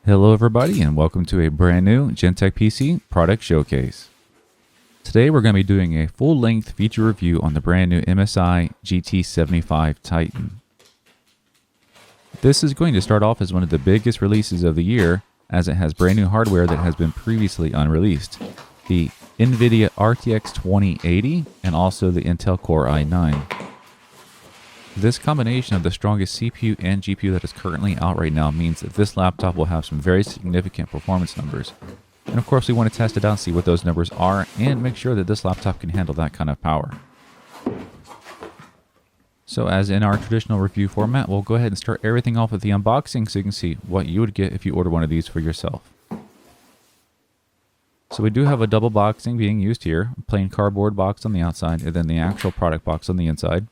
Hello everybody and welcome to a brand new Gentech PC product showcase. Today we're going to be doing a full-length feature review on the brand new MSI GT75 Titan. This is going to start off as one of the biggest releases of the year, as it has brand new hardware that has been previously unreleased. The NVIDIA RTX 2080 and also the Intel Core i9. This combination of the strongest CPU and GPU that is currently out right now means that this laptop will have some very significant performance numbers. And of course we want to test it out and see what those numbers are and make sure that this laptop can handle that kind of power. So as in our traditional review format, we'll go ahead and start everything off with the unboxing so you can see what you would get if you order one of these for yourself. So we do have a double boxing being used here, a plain cardboard box on the outside and then the actual product box on the inside.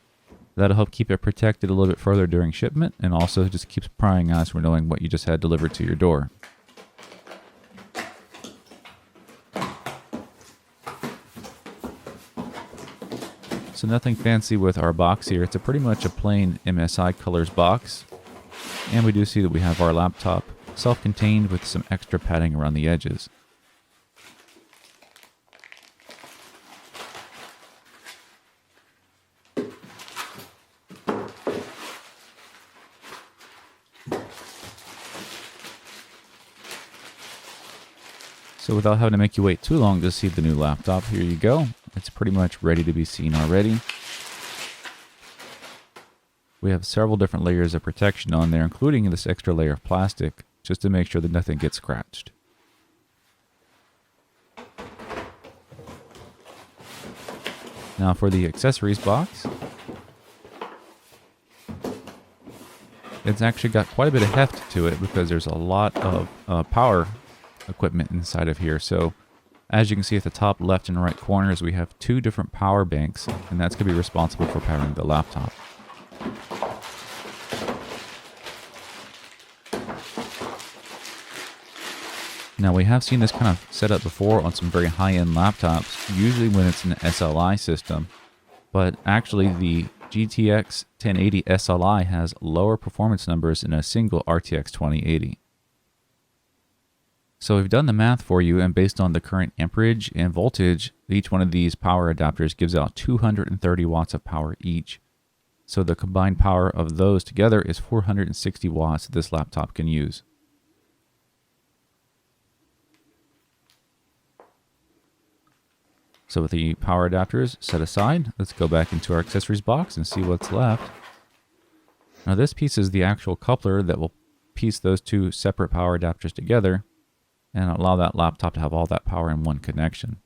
That'll help keep it protected a little bit further during shipment and also just keeps prying eyes from knowing what you just had delivered to your door. So nothing fancy with our box here. It's pretty much a plain MSI colors box. And we do see that we have our laptop self-contained with some extra padding around the edges. So without having to make you wait too long to see the new laptop, here you go. It's pretty much ready to be seen already. We have several different layers of protection on there, including this extra layer of plastic, just to make sure that nothing gets scratched. Now for the accessories box. It's actually got quite a bit of heft to it because there's a lot of power equipment inside of here. So as you can see at the top left and right corners, we have two different power banks, and that's going to be responsible for powering the laptop. Now we have seen this kind of setup before on some very high-end laptops, usually when it's an SLI system, but actually the GTX 1080 SLI has lower performance numbers than a single RTX 2080. So we've done the math for you, and based on the current amperage and voltage, each one of these power adapters gives out 230 watts of power each. So the combined power of those together is 460 watts that this laptop can use. So with the power adapters set aside, let's go back into our accessories box and see what's left. Now this piece is the actual coupler that will piece those two separate power adapters together and allow that laptop to have all that power in one connection.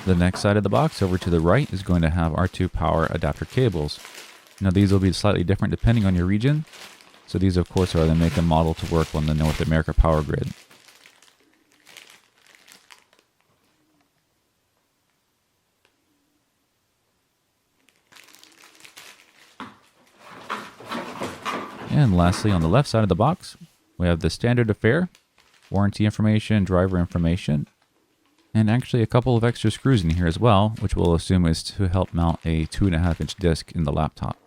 The next side of the box over to the right is going to have our two power adapter cables. Now these will be slightly different depending on your region. So these of course are the make and model to work on the North America power grid. And lastly, on the left side of the box, we have the standard affair, warranty information, driver information, and actually a couple of extra screws in here as well, which we'll assume is to help mount a 2.5-inch disc in the laptop.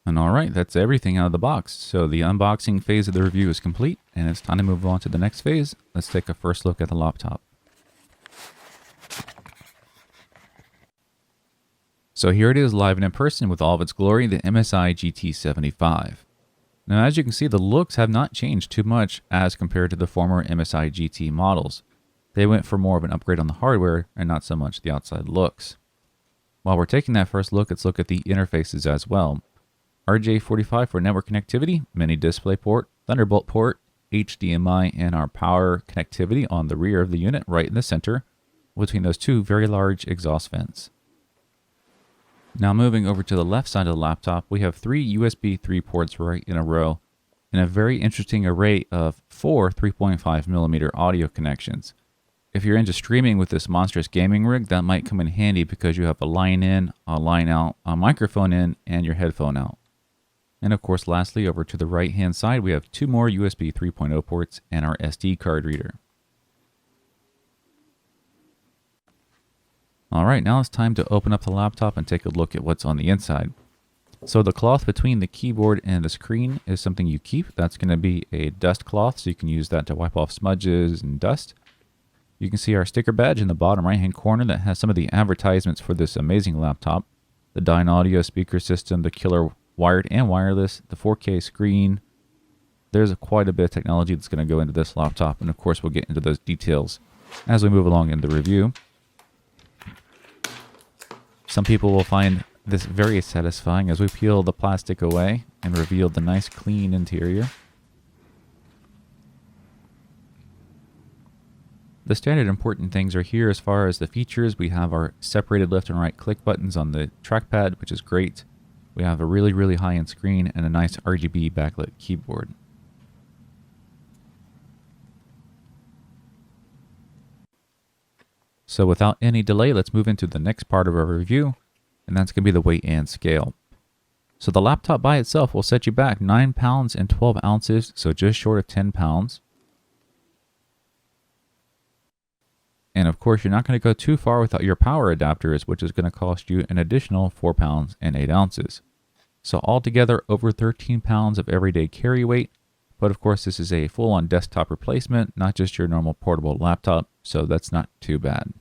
And alright, that's everything out of the box. So the unboxing phase of the review is complete, and it's time to move on to the next phase. Let's take a first look at the laptop. So here it is live and in person with all of its glory, the MSI GT75. Now as you can see, the looks have not changed too much as compared to the former MSI GT models. They went for more of an upgrade on the hardware and not so much the outside looks. While we're taking that first look, let's look at the interfaces as well. RJ45 for network connectivity, mini display port, Thunderbolt port, HDMI, and our power connectivity on the rear of the unit right in the center between those two very large exhaust vents. Now moving over to the left side of the laptop, we have three USB 3 ports right in a row and a very interesting array of four 3.5mm audio connections. If you're into streaming with this monstrous gaming rig, that might come in handy because you have a line in, a line out, a microphone in, and your headphone out. And of course, lastly, over to the right hand side, we have two more USB 3.0 ports and our SD card reader. Alright, now it's time to open up the laptop and take a look at what's on the inside. So the cloth between the keyboard and the screen is something you keep. That's going to be a dust cloth, so you can use that to wipe off smudges and dust. You can see our sticker badge in the bottom right hand corner that has some of the advertisements for this amazing laptop. The Dynaudio speaker system, the killer wired and wireless, the 4K screen. There's quite a bit of technology that's going to go into this laptop, and of course we'll get into those details as we move along in the review. Some people will find this very satisfying as we peel the plastic away and reveal the nice clean interior. The standard important things are here as far as the features. We have our separated left and right click buttons on the trackpad, which is great. We have a really high-end screen and a nice RGB backlit keyboard. So without any delay, let's move into the next part of our review, and that's going to be the weight and scale. So the laptop by itself will set you back 9 pounds and 12 ounces, so just short of 10 pounds. And of course, you're not going to go too far without your power adapters, which is going to cost you an additional 4 pounds and 8 ounces. So altogether, over 13 pounds of everyday carry weight. But of course, this is a full-on desktop replacement, not just your normal portable laptop, so that's not too bad.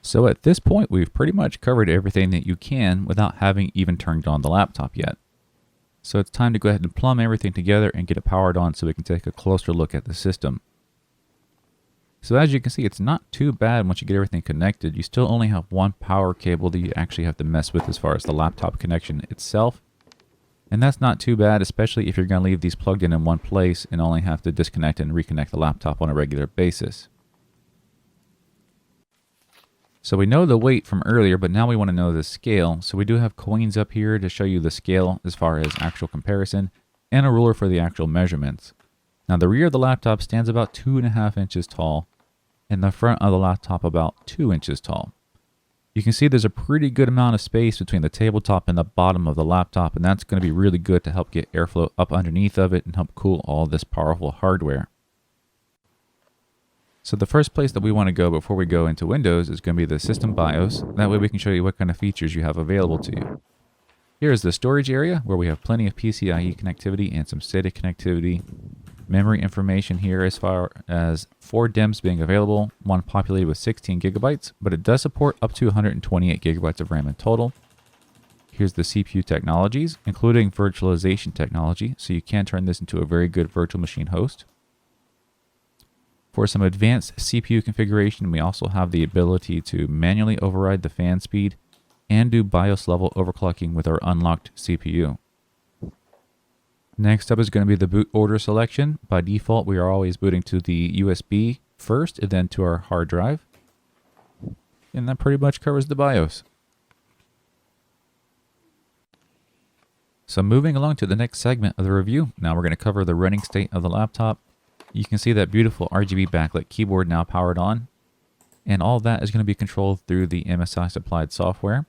So at this point, we've pretty much covered everything that you can without having even turned on the laptop yet. So it's time to go ahead and plumb everything together and get it powered on so we can take a closer look at the system. So as you can see, it's not too bad once you get everything connected. You still only have one power cable that you actually have to mess with as far as the laptop connection itself. And that's not too bad, especially if you're going to leave these plugged in one place and only have to disconnect and reconnect the laptop on a regular basis. So we know the weight from earlier, but now we want to know the scale. So we do have coins up here to show you the scale as far as actual comparison, and a ruler for the actual measurements. Now the rear of the laptop stands about 2.5 inches tall, and the front of the laptop about 2 inches tall. You can see there's a pretty good amount of space between the tabletop and the bottom of the laptop, and that's going to be really good to help get airflow up underneath of it and help cool all this powerful hardware. So the first place that we want to go before we go into Windows is going to be the System BIOS. That way we can show you what kind of features you have available to you. Here is the storage area where we have plenty of PCIe connectivity and some SATA connectivity. Memory information here as far as 4 DIMMs being available, one populated with 16 gigabytes, but it does support up to 128 gigabytes of RAM in total. Here's the CPU technologies, including virtualization technology, so you can turn this into a very good virtual machine host. For some advanced CPU configuration, we also have the ability to manually override the fan speed and do BIOS level overclocking with our unlocked CPU. Next up is going to be the boot order selection. By default, we are always booting to the USB first and then to our hard drive. And that pretty much covers the BIOS. So moving along to the next segment of the review, now we're going to cover the running state of the laptop. You can see that beautiful RGB backlit keyboard now powered on. And all that is going to be controlled through the MSI supplied software.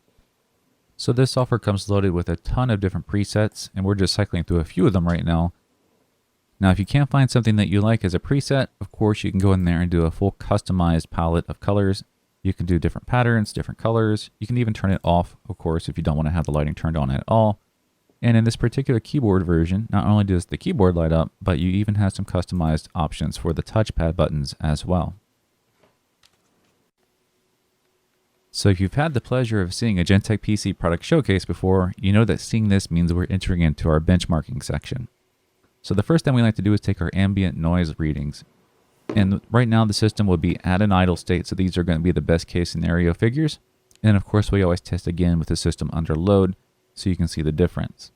So this software comes loaded with a ton of different presets, and we're just cycling through a few of them right now. Now, if you can't find something that you like as a preset, of course, you can go in there and do a full customized palette of colors. You can do different patterns, different colors. You can even turn it off, of course, if you don't want to have the lighting turned on at all. And in this particular keyboard version, not only does the keyboard light up, but you even have some customized options for the touchpad buttons as well. So if you've had the pleasure of seeing a Gentek PC product showcase before, you know that seeing this means we're entering into our benchmarking section. So the first thing we like to do is take our ambient noise readings. And right now the system will be at an idle state, so these are going to be the best case scenario figures. And of course we always test again with the system under load so you can see the difference.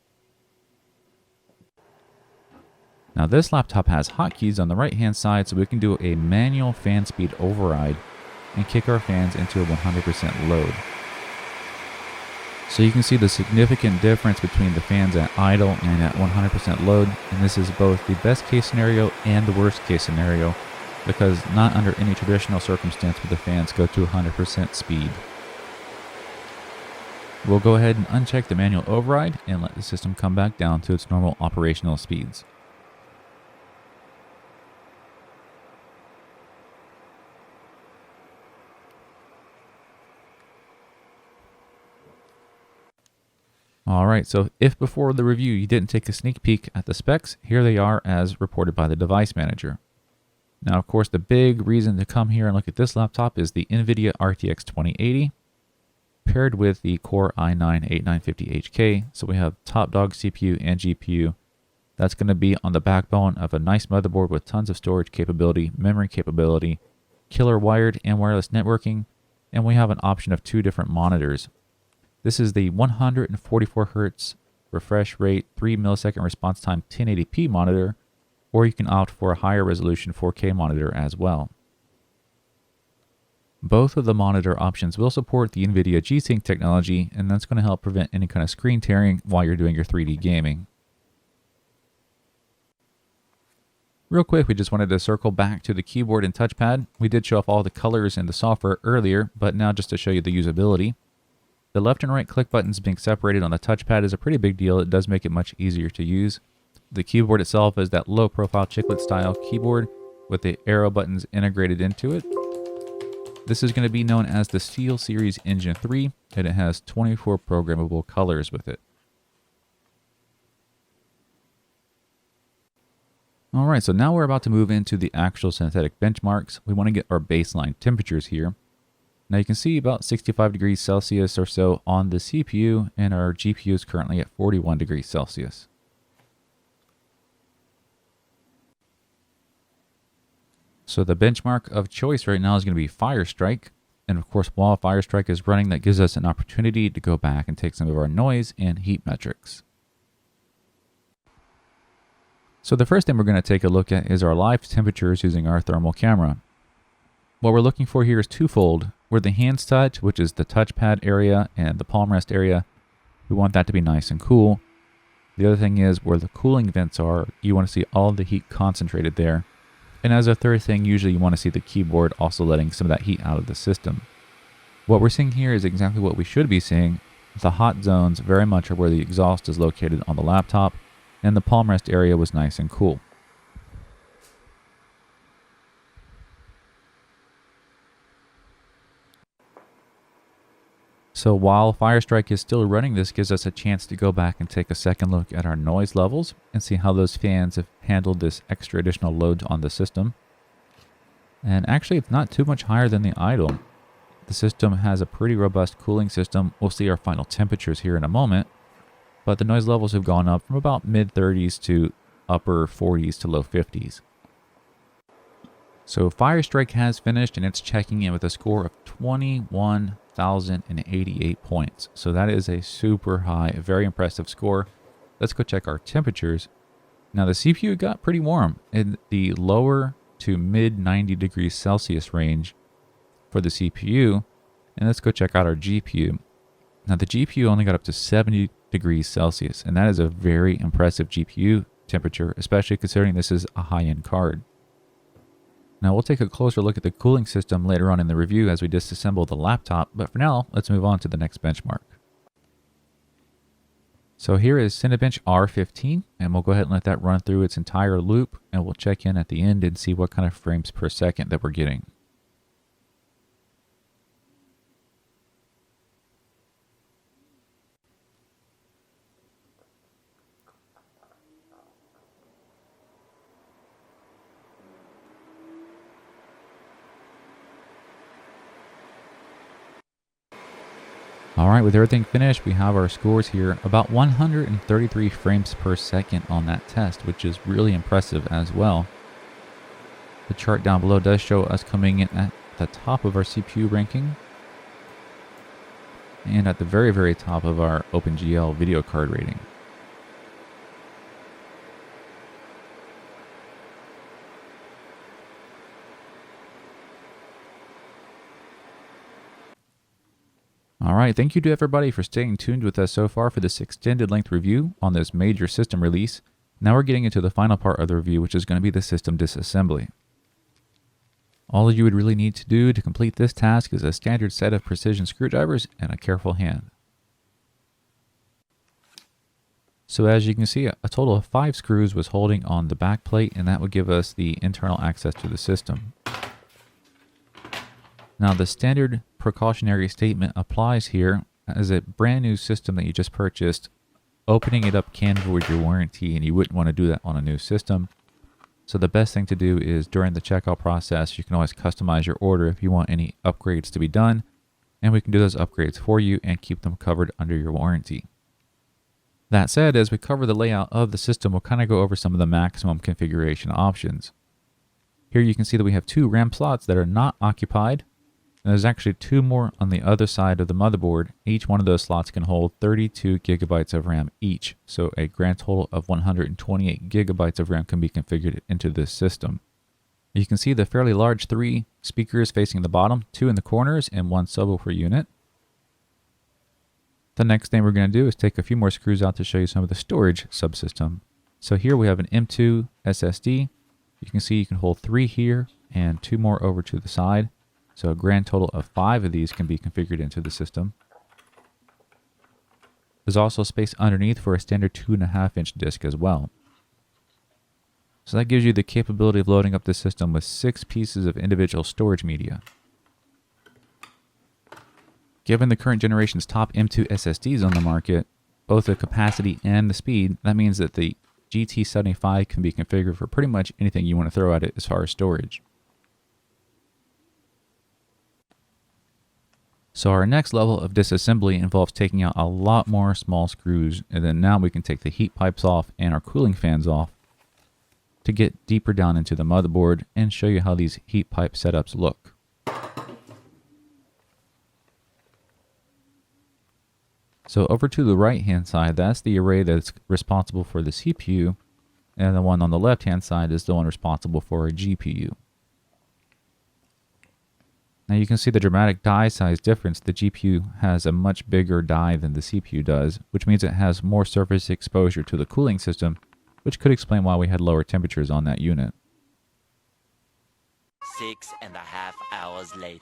Now this laptop has hotkeys on the right hand side, so we can do a manual fan speed override and kick our fans into a 100% load. So you can see the significant difference between the fans at idle and at 100% load, and this is both the best case scenario and the worst case scenario, because not under any traditional circumstance would the fans go to 100% speed. We'll go ahead and uncheck the manual override and let the system come back down to its normal operational speeds. Alright, so if before the review you didn't take a sneak peek at the specs, here they are as reported by the device manager. Now, of course, the big reason to come here and look at this laptop is the NVIDIA RTX 2080 paired with the Core i9-8950HK. So we have top dog CPU and GPU. That's going to be on the backbone of a nice motherboard with tons of storage capability, memory capability, killer wired and wireless networking, and we have an option of 2 different monitors. This is the 144 Hz refresh rate, 3 millisecond response time 1080p monitor, or you can opt for a higher resolution 4K monitor as well. Both of the monitor options will support the NVIDIA G-Sync technology, and that's going to help prevent any kind of screen tearing while you're doing your 3D gaming. Real quick, we just wanted to circle back to the keyboard and touchpad. We did show off all the colors in the software earlier, but now just to show you the usability. The left and right click buttons being separated on the touchpad is a pretty big deal. It does make it much easier to use. The keyboard itself is that low profile chiclet style keyboard with the arrow buttons integrated into it. This is going to be known as the SteelSeries Engine 3, and it has 24 programmable colors with it. Alright, so now we're about to move into the actual synthetic benchmarks. We want to get our baseline temperatures here. Now you can see about 65 degrees Celsius or so on the CPU, and our GPU is currently at 41 degrees Celsius. So the benchmark of choice right now is going to be Firestrike. And of course, while Firestrike is running, that gives us an opportunity to go back and take some of our noise and heat metrics. So the first thing we're going to take a look at is our live temperatures using our thermal camera. What we're looking for here is twofold. Where the hands touch, which is the touchpad area and the palm rest area, we want that to be nice and cool. The other thing is where the cooling vents are, you want to see all of the heat concentrated there. And as a third thing, usually you want to see the keyboard also letting some of that heat out of the system. What we're seeing here is exactly what we should be seeing. The hot zones very much are where the exhaust is located on the laptop, and the palm rest area was nice and cool. So while Firestrike is still running, this gives us a chance to go back and take a second look at our noise levels and see how those fans have handled this extra additional load on the system. And actually, it's not too much higher than the idle. The system has a pretty robust cooling system. We'll see our final temperatures here in a moment, but the noise levels have gone up from about mid 30s to upper 40s to low 50s. So Firestrike has finished, and it's checking in with a score of 21,088 points. So that is a super high, a very impressive score. Let's go check our temperatures. Now the CPU got pretty warm in the lower to mid 90 degrees Celsius range for the CPU. And let's go check out our GPU. Now the GPU only got up to 70 degrees Celsius, and that is a very impressive GPU temperature, especially considering this is a high-end card. Now we'll take a closer look at the cooling system later on in the review as we disassemble the laptop, but for now, let's move on to the next benchmark. So here is Cinebench R15, and we'll go ahead and let that run through its entire loop, and we'll check in at the end and see what kind of frames per second that we're getting. Alright, with everything finished, we have our scores here. About 133 frames per second on that test, which is really impressive as well. The chart down below does show us coming in at the top of our CPU ranking, and at the very, very top of our OpenGL video card rating. Alright, thank you to everybody for staying tuned with us so far for this extended length review on this major system release. Now we're getting into the final part of the review, which is going to be the system disassembly. All you would really need to do to complete this task is a standard set of precision screwdrivers and a careful hand. So as you can see, a total of 5 screws was holding on the back plate, and that would give us the internal access to the system. Now the standard precautionary statement applies here. As a brand new system that you just purchased, opening it up can void your warranty, and you wouldn't want to do that on a new system. So the best thing to do is during the checkout process, you can always customize your order if you want any upgrades to be done, and we can do those upgrades for you and keep them covered under your warranty. That said, as we cover the layout of the system, we'll kind of go over some of the maximum configuration options. Here you can see that we have 2 RAM slots that are not occupied. And there's actually 2 more on the other side of the motherboard. Each one of those slots can hold 32 gigabytes of RAM each. So a grand total of 128 gigabytes of RAM can be configured into this system. You can see the fairly large 3 speakers facing the bottom, 2 in the corners, and 1 subwoofer unit. The next thing we're going to do is take a few more screws out to show you some of the storage subsystem. So here we have an M2 SSD. You can see you can hold 3 here and 2 more over to the side. So a grand total of 5 of these can be configured into the system. There's also space underneath for a standard 2.5-inch disc as well. So that gives you the capability of loading up the system with 6 pieces of individual storage media. Given the current generation's top M2 SSDs on the market, both the capacity and the speed, that means that the GT75 can be configured for pretty much anything you want to throw at it as far as storage. So our next level of disassembly involves taking out a lot more small screws, and then now we can take the heat pipes off and our cooling fans off to get deeper down into the motherboard and show you how these heat pipe setups look. So over to the right hand side, that's the array that's responsible for the CPU, and the one on the left hand side is the one responsible for a GPU. Now you can see the dramatic die size difference. The GPU has a much bigger die than the CPU does, which means it has more surface exposure to the cooling system, which could explain why we had lower temperatures on that unit. 6.5 hours later.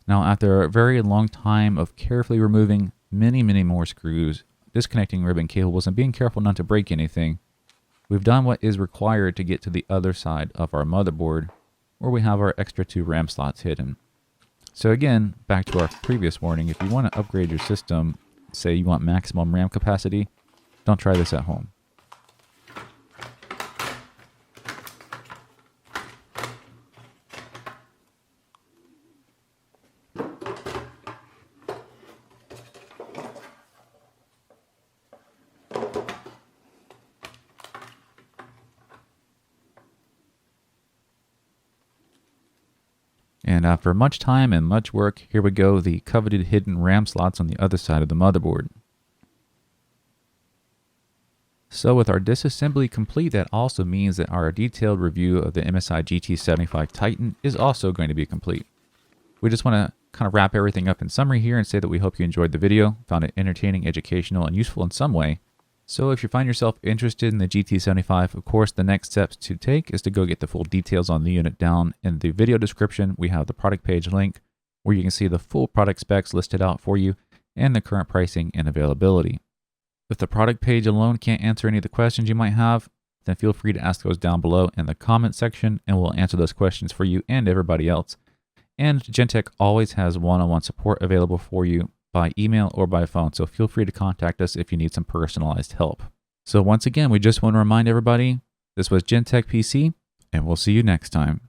Now after a very long time of carefully removing many more screws, disconnecting ribbon cables, and being careful not to break anything, we've done what is required to get to the other side of our motherboard, where we have our extra 2 RAM slots hidden. So again, back to our previous warning, if you want to upgrade your system, say you want maximum RAM capacity, don't try this at home. And after much time and much work, here we go, the coveted hidden RAM slots on the other side of the motherboard. So with our disassembly complete, that also means that our detailed review of the MSI GT75 Titan is also going to be complete. We just want to kind of wrap everything up in summary here and say that we hope you enjoyed the video, found it entertaining, educational, and useful in some way. So if you find yourself interested in the GT75, of course, the next steps to take is to go get the full details on the unit down in the video description. We have the product page link where you can see the full product specs listed out for you and the current pricing and availability. If the product page alone can't answer any of the questions you might have, then feel free to ask those down below in the comment section and we'll answer those questions for you and everybody else. And Gentech always has one-on-one support available for you by email or by phone, so feel free to contact us if you need some personalized help. So once again, we just want to remind everybody, this was Gentech PC, and we'll see you next time.